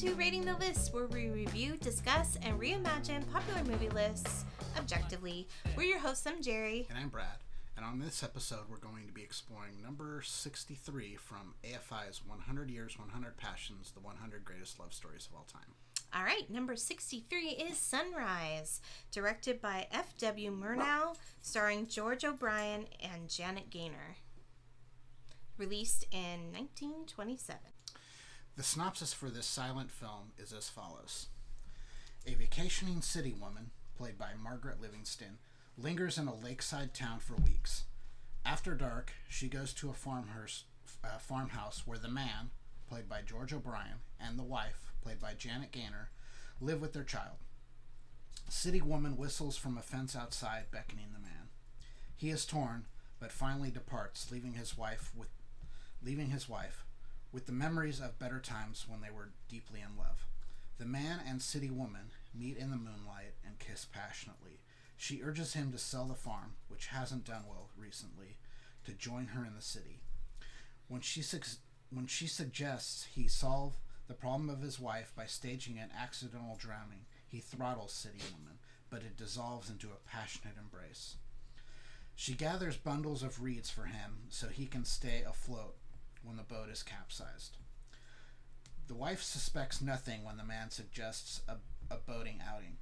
to Rating the List, where we review, discuss, and reimagine popular movie lists objectively. We're your hosts, I'm Jerry. And I'm Brad. And on this episode, we're going to be exploring number 63 from AFI's 100 Years, 100 Passions, the 100 Greatest Love Stories of All Time. All right, number 63 is Sunrise, directed by F.W. Murnau, starring George O'Brien and Janet Gaynor. Released in 1927. The synopsis for this silent film is as follows. A vacationing city woman, played by Margaret Livingston, lingers in a lakeside town for weeks. After dark, she goes to a farmhouse where the man, played by George O'Brien, and the wife, played by Janet Gaynor, live with their child. City woman whistles from a fence outside, beckoning the man. He is torn, but finally departs, leaving his wife with the memories of better times when they were deeply in love. The man and city woman meet in the moonlight and kiss passionately. She urges him to sell the farm, which hasn't done well recently, to join her in the city. When she suggests he solve the problem of his wife by staging an accidental drowning, he throttles city woman, but it dissolves into a passionate embrace. She gathers bundles of reeds for him so he can stay afloat when the boat is capsized. The wife suspects nothing when the man suggests a boating outing.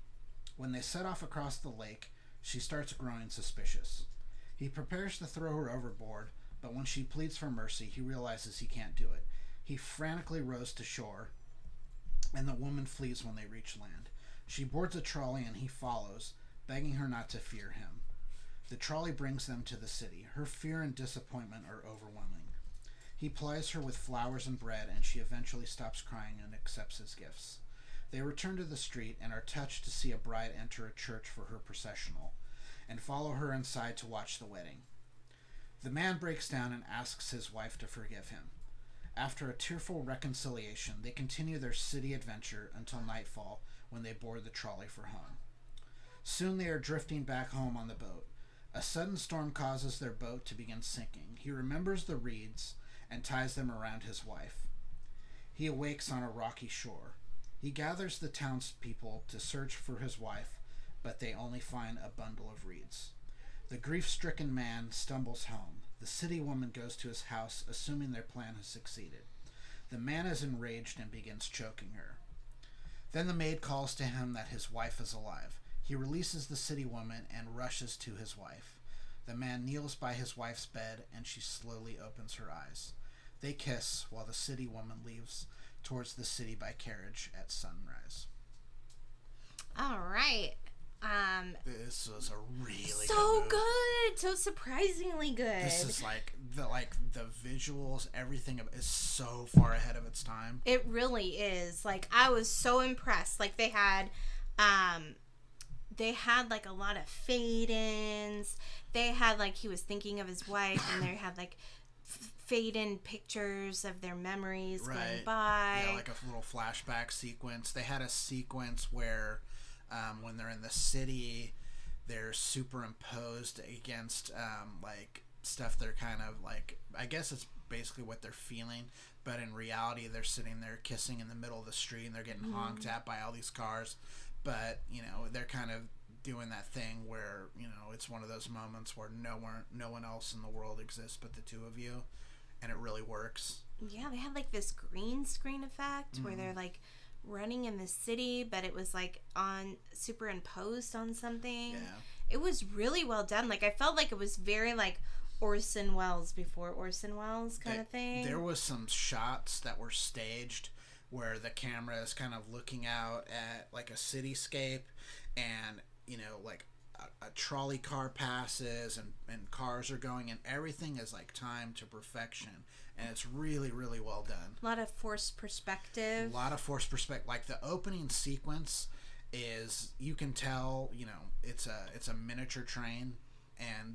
When they set off across the lake, she starts growing suspicious. He prepares to throw her overboard, but when she pleads for mercy, he realizes he can't do it. He frantically rows to shore, and the woman flees when they reach land. She boards a trolley and he follows, begging her not to fear him. The trolley brings them to the city. Her fear and disappointment are overwhelming. He plies her with flowers and bread, and she eventually stops crying and accepts his gifts. They return to the street and are touched to see a bride enter a church for her processional, and follow her inside to watch the wedding. The man breaks down and asks his wife to forgive him. After a tearful reconciliation, they continue their city adventure until nightfall, when they board the trolley for home. Soon they are drifting back home on the boat. A sudden storm causes their boat to begin sinking. He remembers the reeds and ties them around his wife. He awakes on a rocky shore. He gathers the townspeople to search for his wife, but they only find a bundle of reeds. The grief-stricken man stumbles home. The city woman goes to his house, assuming their plan has succeeded. The man is enraged and begins choking her. Then the maid calls to him that his wife is alive. He releases the city woman and rushes to his wife. The man kneels by his wife's bed, and she slowly opens her eyes. They kiss while the city woman leaves towards the city by carriage at sunrise. All right. This was a really so good. So surprisingly good. This is the visuals, everything is so far ahead of its time. It really is. Like, I was so impressed. Like, they had like a lot of fade-ins. They had like he was thinking of his wife, and they had like fade-in pictures of their memories going by. Yeah, like a little flashback sequence. They had a sequence where when they're in the city, they're superimposed against like stuff they're kind of like, I guess it's basically what they're feeling, but in reality they're sitting there kissing in the middle of the street and they're getting honked at by all these cars, but you know, they're kind of doing that thing where, you know, it's one of those moments where no one else in the world exists but the two of you, and it really works. Yeah, they had like this green screen effect where they're like running in the city, but it was like superimposed on something. Yeah. It was really well done. Like, I felt like it was very like Orson Welles before Orson Welles kind of thing. There was some shots that were staged where the camera is kind of looking out at like a cityscape, and you know, like a trolley car passes and cars are going, and everything is like timed to perfection, and it's really, really well done. A lot of forced perspective. Like the opening sequence is, you can tell, you know, it's a miniature train,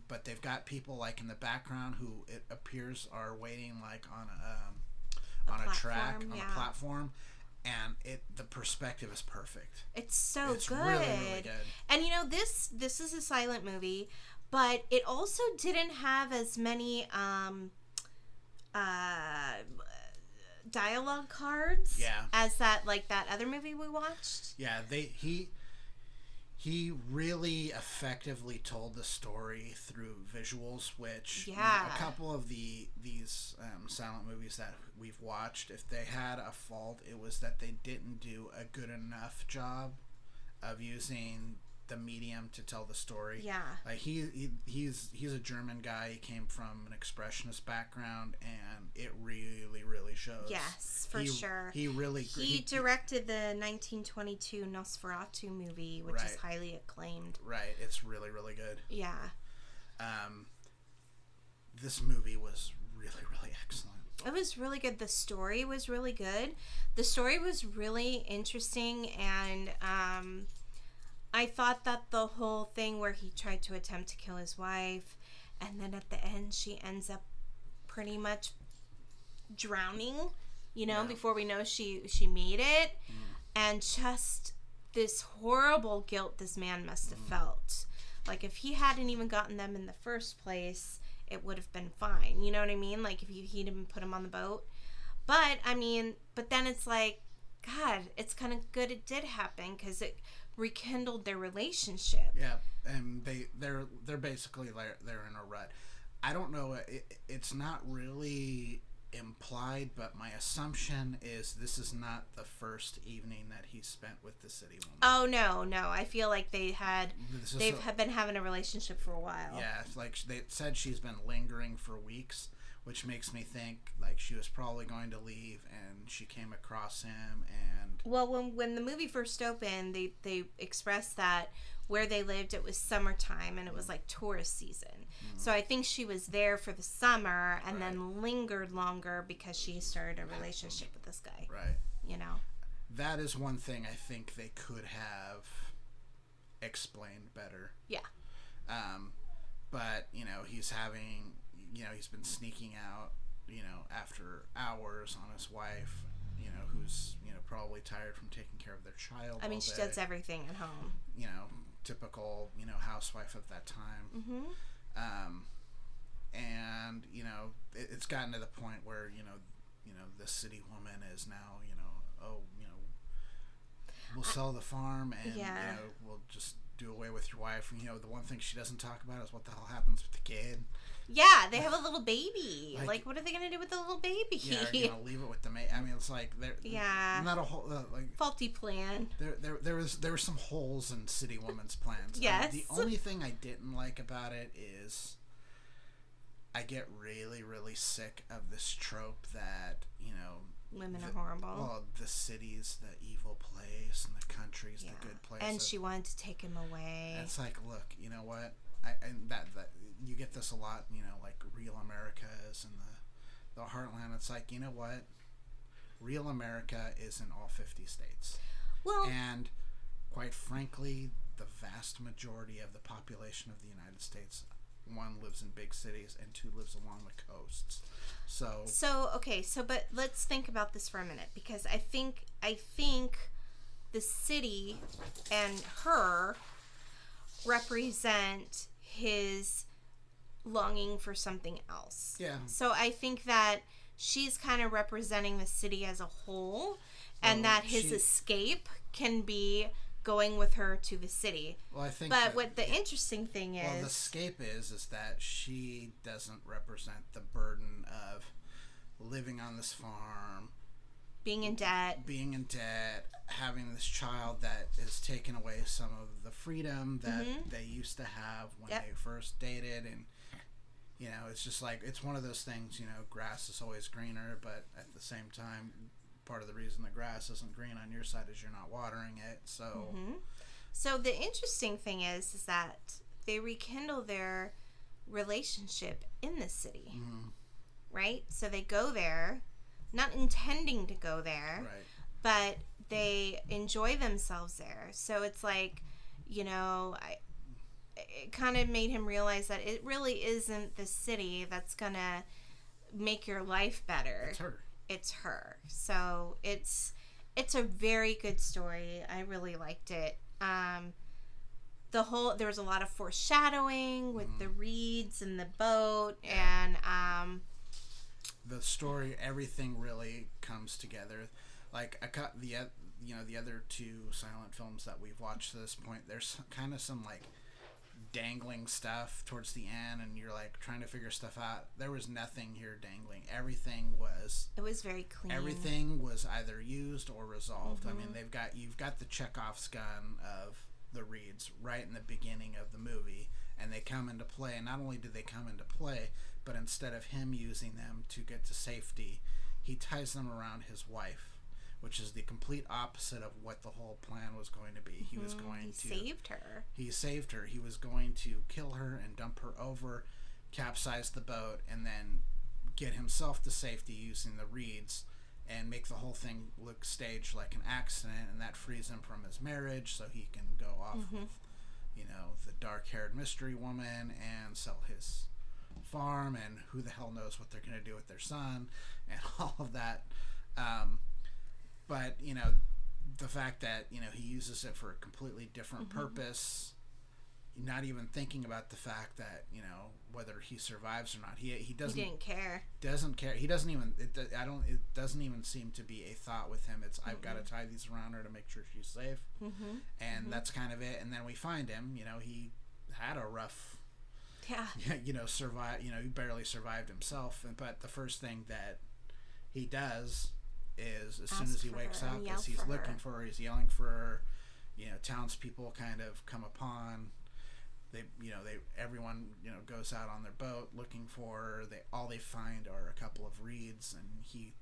but they've got people like in the background who it appears are waiting like on a track, on a platform. And the perspective is perfect. It's good. Really, really good. And you know, this is a silent movie, but it also didn't have as many dialogue cards. Yeah. As that other movie we watched. Yeah, he really effectively told the story through visuals, which a couple of these silent movies that we've watched, if they had a fault, it was that they didn't do a good enough job of using the medium to tell the story. Yeah. Like he's a German guy. He came from an expressionist background, and it really, really shows. Yes, for sure. He directed the 1922 Nosferatu movie, which is highly acclaimed. Right. It's really, really good. Yeah. This movie was really, really excellent. It was really good. The story was really good. The story was really interesting, and I thought that the whole thing where he tried to attempt to kill his wife, and then at the end she ends up pretty much drowning, before we know she made it. And just this horrible guilt this man must have felt. Like, if he hadn't even gotten them in the first place, it would have been fine. You know what I mean? Like, if he didn't put him on the boat. But then it's like, God, it's kind of good it did happen, because it rekindled their relationship. Yeah, and they're basically they're in a rut. I don't know. It's not really implied, but my assumption is this is not the first evening that he spent with the city woman. Oh no! I feel like they've been having a relationship for a while. Yeah, like they said, she's been lingering for weeks, which makes me think like she was probably going to leave, and she came across him. And well, when the movie first opened, they expressed that where they lived, it was summertime, and it was like tourist season. So I think she was there for the summer, and then lingered longer because she started a relationship with this guy. Right. That is one thing I think they could have explained better. Yeah. But he's having, he's been sneaking out, after hours on his wife, who's, probably tired from taking care of their child. I mean, she does everything at home. Typical, housewife of that time. Mm-hmm. And, it's gotten to the point where, the city woman is now, we'll sell the farm, and, we'll just do away with your wife. The one thing she doesn't talk about is what the hell happens with the kid. Yeah, they have a little baby. Like what are they going to do with the little baby? Yeah, they're going to leave it with the mate. I mean, it's like not a whole faulty plan. There were some holes in City Woman's plans. Yes. The only thing I didn't like about it is I get really, really sick of this trope that women are horrible. Well, the city's the evil place, and the country's the good place. And she wanted to take him away. It's like, look, you know what? And that you get this a lot, like Real Americas and the Heartland. It's like, you know what? Real America is in all 50 states. Well, and quite frankly, the vast majority of the population of the United States, one, lives in big cities, and two, lives along the coasts. But let's think about this for a minute, because I think the city and her represent his longing for something else. Yeah. So I think that she's kind of representing the city as a whole, and that his escape can be going with her to the city. Well, I think. But what the interesting thing is, the escape is that she doesn't represent the burden of living on this farm, being in debt, having this child that is taken away some of the freedom that they used to have when they first dated. And it's just like, it's one of those things, grass is always greener, but at the same time, part of the reason the grass isn't green on your side is you're not watering it. So so the interesting thing is that they rekindle their relationship in the city. Right? So they go there, not intending to go there, but they enjoy themselves there. So it's like, it kind of made him realize that it really isn't the city that's going to make your life better. It's her. So it's a very good story. I really liked it. There was a lot of foreshadowing with the reeds and the boat, and the story, everything really comes together. Like the other two silent films that we've watched to this point, there's kind of some like dangling stuff towards the end, and you're like trying to figure stuff out. There was nothing here dangling. It was very clean. Everything was either used or resolved. I mean, you've got the Chekhov's gun of the Reeds right in the beginning of the movie, and they come into play. And not only do they come into play, but instead of him using them to get to safety, he ties them around his wife, which is the complete opposite of what the whole plan was going to be. He was going to saved her. He saved her. He was going to kill her and dump her over, capsize the boat, and then get himself to safety using the Reeds and make the whole thing look staged like an accident, and that frees him from his marriage so he can go off with, the dark-haired mystery woman and sell his farm, and who the hell knows what they're going to do with their son and all of that. But, the fact that, he uses it for a completely different purpose, not even thinking about the fact that, whether he survives or not. He doesn't. He didn't care. Doesn't care. He doesn't even. It doesn't even seem to be a thought with him. It's I've got to tie these around her to make sure she's safe, and that's kind of it. And then we find him. He had a rough. Yeah. Survive. He barely survived himself. But the first thing that he does is, as soon as he wakes up, is he's looking for her. He's yelling for her. Townspeople kind of come upon. Everyone goes out on their boat looking for her. All they find are a couple of Reeds, and he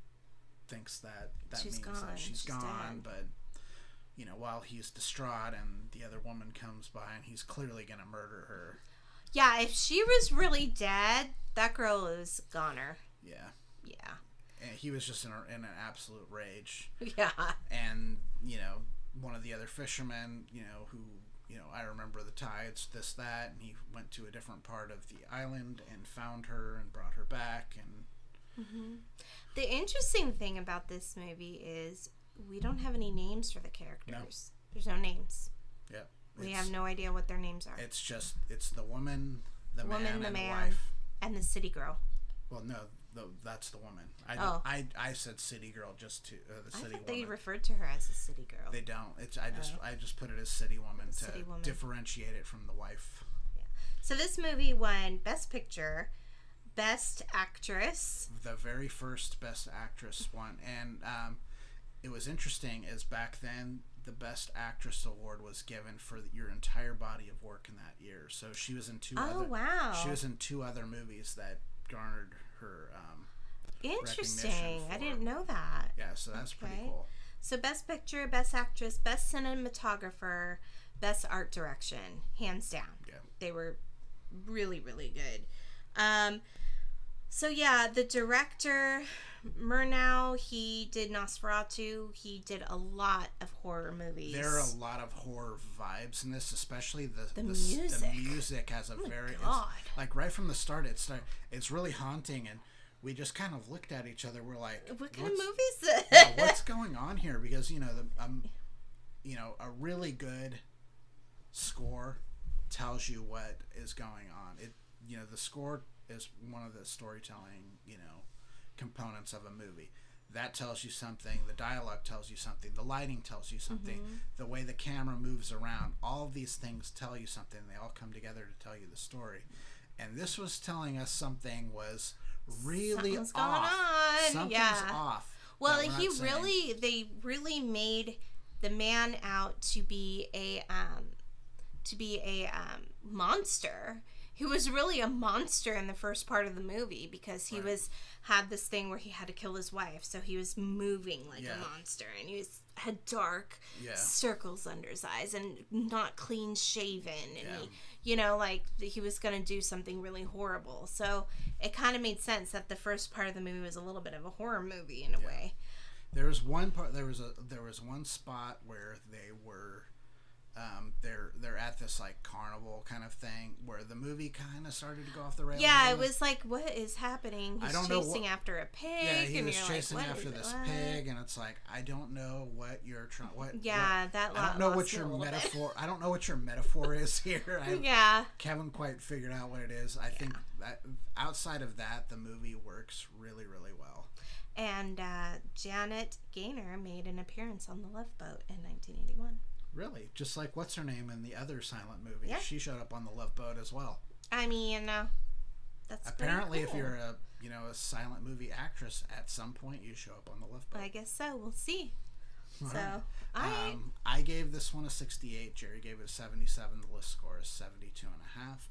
thinks that means that she's gone. Dead. But while he's distraught, and the other woman comes by, and he's clearly gonna murder her. Yeah, if she was really dead, that girl is goner. Yeah. Yeah. And he was just in an absolute rage. Yeah. And one of the other fishermen, who. I remember the tides, this, that, and he went to a different part of the island and found her and brought her back. And the interesting thing about this movie is we don't have any names for the characters. No. There's no names. Yep. We have no idea what their names are. It's the woman, the man, and the man, wife. And the city girl. Well, no, that's the woman. I said city girl just to the city woman. I thought they referred to her as a city girl. They don't. I just put it as city woman to differentiate it from the wife. Yeah. So this movie won Best Picture, Best Actress. The very first Best Actress one, and it was interesting. Is back then the Best Actress award was given for your entire body of work in that year. So she was in two. Wow! She was in two other movies that garnered her. Interesting. I didn't know that. Yeah, so that's pretty cool. So Best Picture, Best Actress, Best Cinematographer, Best Art Direction, hands down. Yeah. They were really, really good. So yeah, the director, Murnau, he did Nosferatu. He did a lot of horror movies. There are a lot of horror vibes in this, especially the music. The music has a like right from the start. It's really haunting, and we just kind of looked at each other. We're like, "What kind of movie is this? What's going on here?" Because a really good score tells you what is going on. The score is one of the storytelling components of a movie. That tells you something. The dialogue tells you something. The lighting tells you something. The way the camera moves around. All of these things tell you something. They all come together to tell you the story. And this was telling us something was really Something's off. Going on. Something's off. Well, they really made the man out to be a monster. He was really a monster in the first part of the movie because he had this thing where he had to kill his wife, so he was moving like a monster, and he had dark circles under his eyes and not clean shaven, and he was gonna do something really horrible. So it kind of made sense that the first part of the movie was a little bit of a horror movie in a way. There was one part. There was one spot where they were they're at this like carnival kind of thing where the movie kind of started to go off the rails. Yeah, it was like, what is happening? He's I don't know chasing after a pig. Yeah, he and was you're chasing like, after this pig, and it's like, I don't know what you're trying. Yeah, that. I don't know what your metaphor. I don't know what your metaphor is here. Yeah. Haven't quite figured out what it is. I think that outside of that, the movie works really, really well. And Janet Gaynor made an appearance on The Love Boat in 1981. Really? Just like what's her name in the other silent movie? Yeah. She showed up on The Love Boat as well. I mean, that's apparently cool. If you're a silent movie actress, at some point you show up on The Love Boat. I guess so. We'll see. Right. So, I gave this one a 68. Jerry gave it a 77. The list score is 72.5.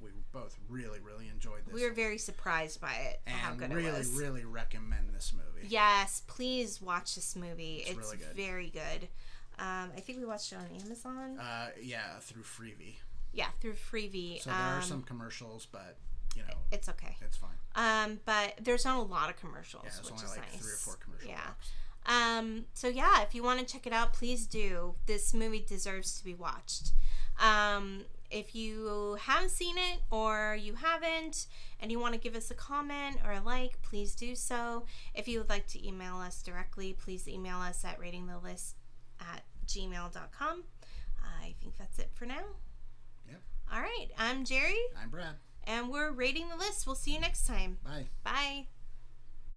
We both really, really enjoyed this. We were very surprised by it. And how good really, it was. really recommend this movie. Yes, please watch this movie. It's really good. Very good. I think we watched it on Amazon. Yeah, through Freevee. Yeah, through Freevee. So there are some commercials, but it's okay. It's fine. But there's not a lot of commercials, yeah, it's which only is like nice. 3 or 4 commercial blocks. So yeah, if you want to check it out, please do. This movie deserves to be watched. If you haven't seen it or you haven't and you want to give us a comment or a like, please do so. If you would like to email us directly, please email us at ratingthelist@gmail.com. I think that's it for now. Yep. All right. I'm Jerry. I'm Brad. And we're Rating the List. We'll see you next time. Bye. Bye.